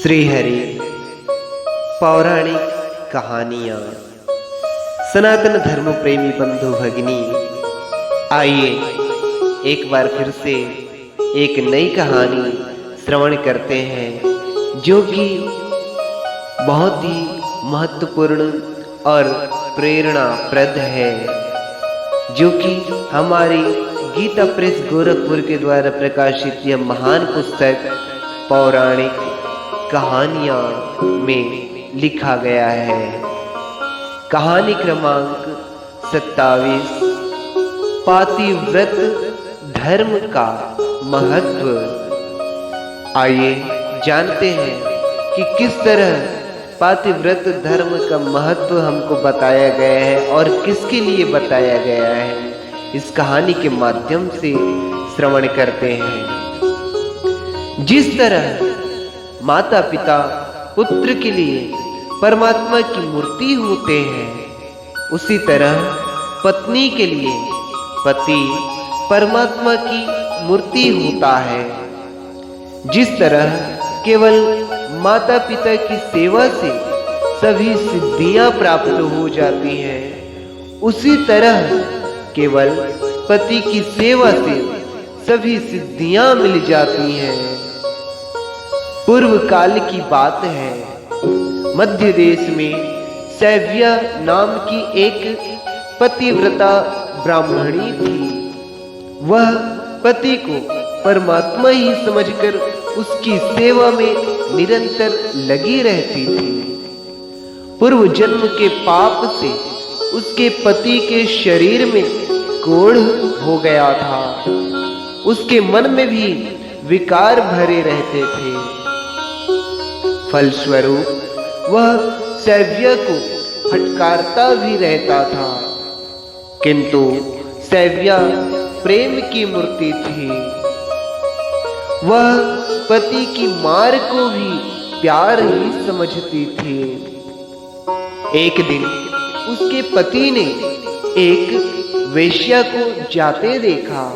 श्री हरि पौराणिक कहानियाँ। सनातन धर्म प्रेमी बंधु भगिनी, आइए एक बार फिर से एक नई कहानी श्रवण करते हैं जो कि बहुत ही महत्वपूर्ण और प्रेरणाप्रद है, जो कि हमारी गीता प्रेस गोरखपुर के द्वारा प्रकाशित यह महान पुस्तक पौराणिक कहानियाँ में लिखा गया है। कहानी क्रमांक 27, पातिव्रत धर्म का महत्व। आइए जानते हैं कि किस तरह पातिव्रत धर्म का महत्व हमको बताया गया है और किसके लिए बताया गया है। इस कहानी के माध्यम से श्रवण करते हैं। जिस तरह माता पिता पुत्र के लिए परमात्मा की मूर्ति होते हैं, उसी तरह पत्नी के लिए पति परमात्मा की मूर्ति होता है। जिस तरह केवल माता पिता की सेवा से सभी सिद्धियां प्राप्त हो जाती हैं, उसी तरह केवल पति की सेवा से सभी सिद्धियां मिल जाती हैं। पूर्व काल की बात है, मध्य देश में सैव्या नाम की एक पतिव्रता ब्राह्मणी थी। वह पति को परमात्मा ही समझकर उसकी सेवा में निरंतर लगी रहती थी। पूर्व जन्म के पाप से उसके पति के शरीर में कोढ़ हो गया था। उसके मन में भी विकार भरे रहते थे। फलस्वरूप वह सैव्या को फटकारता भी रहता था, किंतु सैव्या प्रेम की मूर्ति थी। वह पति की मार को भी प्यार ही समझती थी। एक दिन उसके पति ने एक वेश्या को जाते देखा।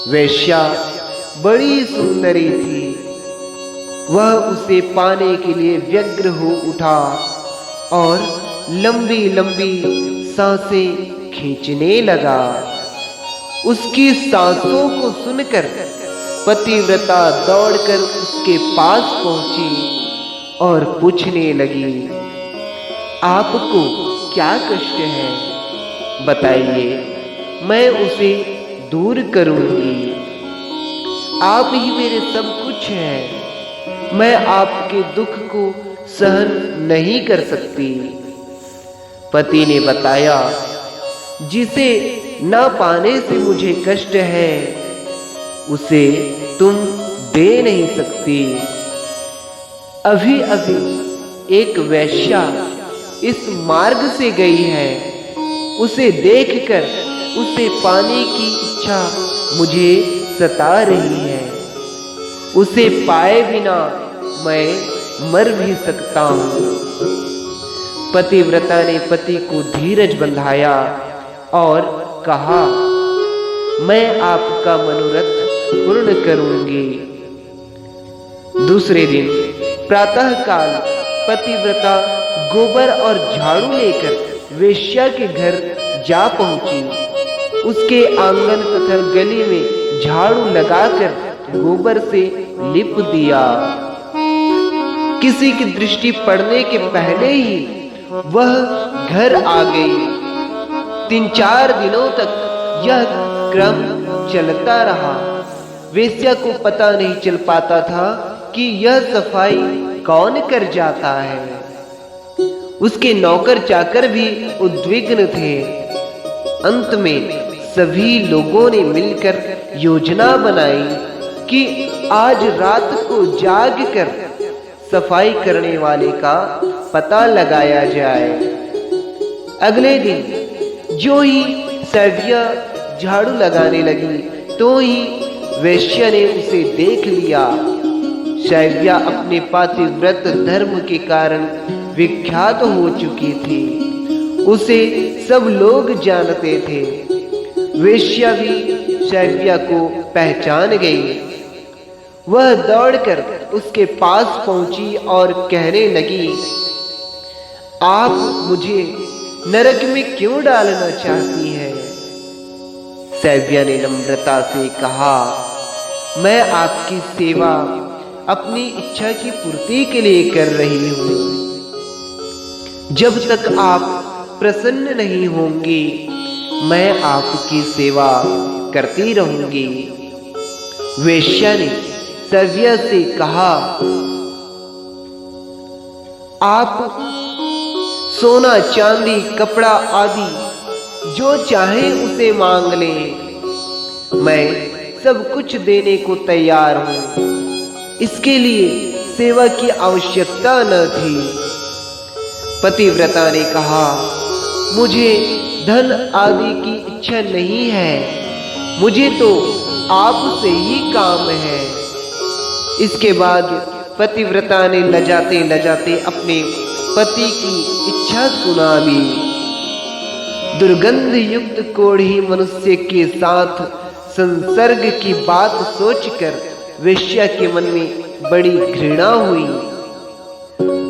वेश्या बड़ी सुंदरी थी। वह उसे पाने के लिए व्यग्र हो उठा और लंबी लंबी सांसें खींचने लगा। उसकी सांसों को सुनकर पतिव्रता दौड़कर उसके पास पहुंची और पूछने लगी, आपको क्या कष्ट है? बताइए, मैं उसे दूर करूंगी। आप ही मेरे सब कुछ हैं। मैं आपके दुख को सहन नहीं कर सकती। पति ने बताया, जिसे ना पाने से मुझे कष्ट है, उसे तुम दे नहीं सकती। अभी अभी एक वेश्या इस मार्ग से गई है। उसे देखकर उसे पाने की इच्छा मुझे सता रही है। उसे पाए बिना मैं मर भी सकता हूँ। पतिव्रता ने पति को धीरज बंधाया और कहा, मैं आपका मनोरथ पूर्ण करूंगी। दूसरे दिन प्रातःकाल पतिव्रता गोबर और झाड़ू लेकर वेश्या के घर जा पहुंची। उसके आंगन तथा गली में झाड़ू लगाकर गोबर से लिप दिया। किसी की दृष्टि पड़ने के पहले ही वह घर आ गई। 3-4 दिनों तक यह क्रम चलता रहा। वेश्या को पता नहीं चल पाता था कि यह सफाई कौन कर जाता है। उसके नौकर चाकर भी उद्विग्न थे। अंत में सभी लोगों ने मिलकर योजना बनाई कि आज रात को जाग कर सफाई करने वाले का पता लगाया जाए। अगले दिन जो ही सैव्या झाड़ू लगाने लगी, तो ही वेश्या ने उसे देख लिया। सैव्या अपने पातिव्रत धर्म के कारण विख्यात हो चुकी थी। उसे सब लोग जानते थे। वेश्या भी सैव्या को पहचान गई। वह दौड़कर उसके पास पहुंची और कहने लगी, आप मुझे नरक में क्यों डालना चाहती हैं? सैव्या ने नम्रता से कहा, मैं आपकी सेवा अपनी इच्छा की पूर्ति के लिए कर रही हूं। जब तक आप प्रसन्न नहीं होंगी, मैं आपकी सेवा करती रहूंगी। वेश्या ने सैव्या से कहा, आप सोना चांदी कपड़ा आदि जो चाहे उसे मांग लें, मैं सब कुछ देने को तैयार हूं। इसके लिए सेवा की आवश्यकता न थी। पतिव्रता ने कहा, मुझे धन आदि की इच्छा नहीं है, मुझे तो आपसे ही काम है। इसके बाद पतिव्रता ने लजाते लजाते अपने पति की इच्छा सुना दी। दुर्गंध युक्त कोढ़ी मनुष्य के साथ संसर्ग की बात सोचकर वेश्या के मन में बड़ी घृणा हुई।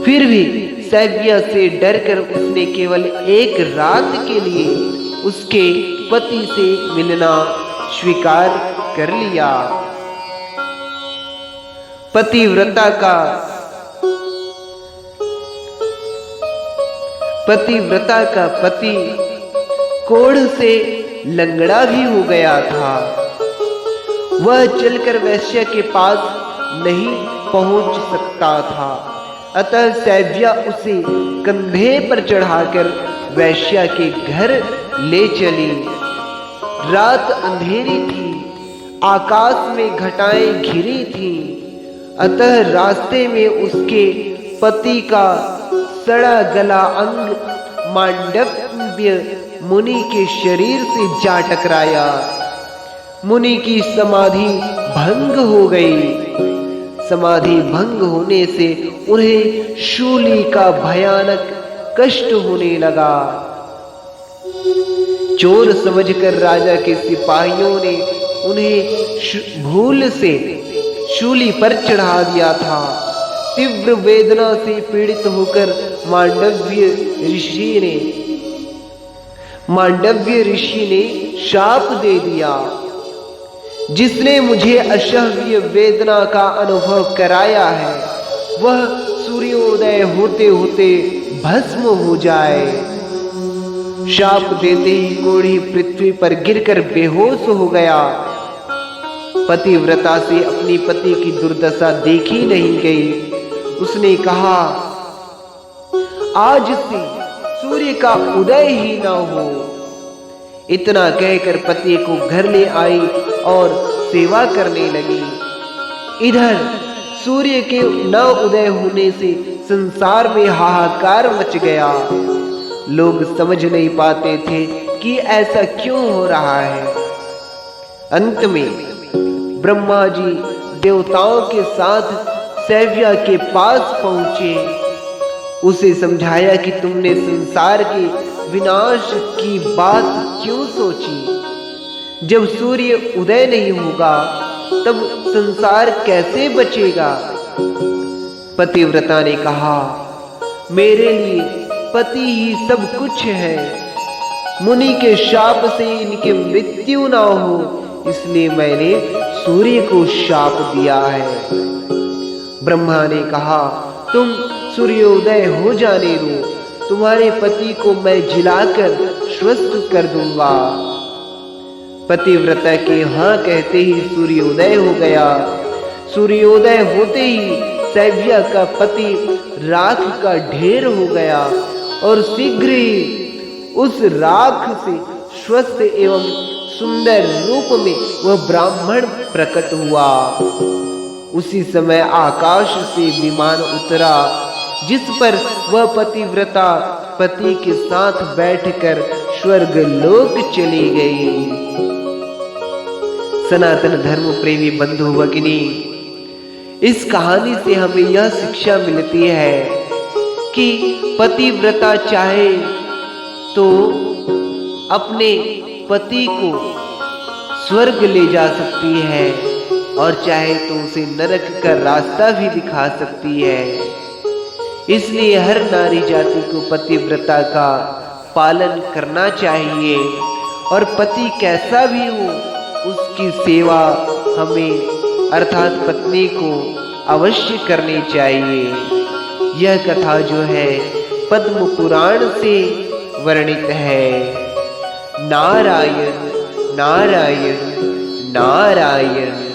फिर भी सैव्या से डरकर उसने केवल एक रात के लिए उसके पति से मिलना स्वीकार कर लिया। पतिव्रता का पति कोढ़ से लंगड़ा भी हो गया था। वह चलकर वेश्या के पास नहीं पहुंच सकता था। अतः सैव्या उसे कंधे पर चढ़ाकर वेश्या के घर ले चली। रात अंधेरी थी, आकाश में घटाएं घिरी थीं। अतः रास्ते में उसके पति का सड़ा गला अंग मांडव्य मुनि के शरीर से जा टकराया। मुनि की समाधि भंग हो गई। समाधि भंग होने से उन्हें शूली का भयानक कष्ट होने लगा। चोर समझकर राजा के सिपाहियों ने उन्हें भूल से शूली पर चढ़ा दिया था। तीव्र वेदना से पीड़ित होकर मांडव्य ऋषि ने शाप दे दिया, जिसने मुझे असह्य वेदना का अनुभव कराया है, वह सूर्योदय होते होते भस्म हो जाए। शाप देते ही कोढ़ी पृथ्वी पर गिरकर बेहोश हो गया। पतिव्रता से अपनी पति की दुर्दशा देखी नहीं गई। उसने कहा, आज से सूर्य का उदय ही न हो। इतना कहकर पति को घर ले आई और सेवा करने लगी। इधर सूर्य के न उदय होने से संसार में हाहाकार मच गया। लोग समझ नहीं पाते थे कि ऐसा क्यों हो रहा है। अंत में ब्रह्मा जी देवताओं के साथ सैव्या के पास पहुंचे। उसे समझाया कि तुमने संसार के विनाश की बात क्यों सोची? जब सूर्य उदय नहीं होगा तब संसार कैसे बचेगा? पतिव्रता ने कहा, मेरे लिए पति ही सब कुछ है। मुनि के शाप से इनकी मृत्यु ना हो, इसलिए मैंने सूर्य को शाप दिया है। ब्रह्मा ने कहा, तुम सूर्योदय हो जाने दो, तुम्हारे पति को मैं जिलाकर स्वस्थ कर दूंगा। पतिव्रता के हाँ कहते ही सूर्योदय हो गया। सूर्योदय होते ही सैव्या का पति राख का ढेर हो गया और शीघ्र ही उस राख से स्वस्थ एवं सुंदर रूप में वह ब्राह्मण प्रकट हुआ। उसी समय आकाश से विमान उतरा, जिस पर वह पतिव्रता पति के साथ बैठकर स्वर्ग लोक चली गई। सनातन धर्म प्रेमी बंधु भगिनी, इस कहानी से हमें यह शिक्षा मिलती है कि पतिव्रता चाहे तो अपने पति को स्वर्ग ले जा सकती है और चाहे तो उसे नरक का रास्ता भी दिखा सकती है। इसलिए हर नारी जाति को पतिव्रता का पालन करना चाहिए और पति कैसा भी हो उसकी सेवा हमें अर्थात पत्नी को अवश्य करनी चाहिए। यह कथा जो है पद्म पुराण से वर्णित है। नारायण नारायण नारायण।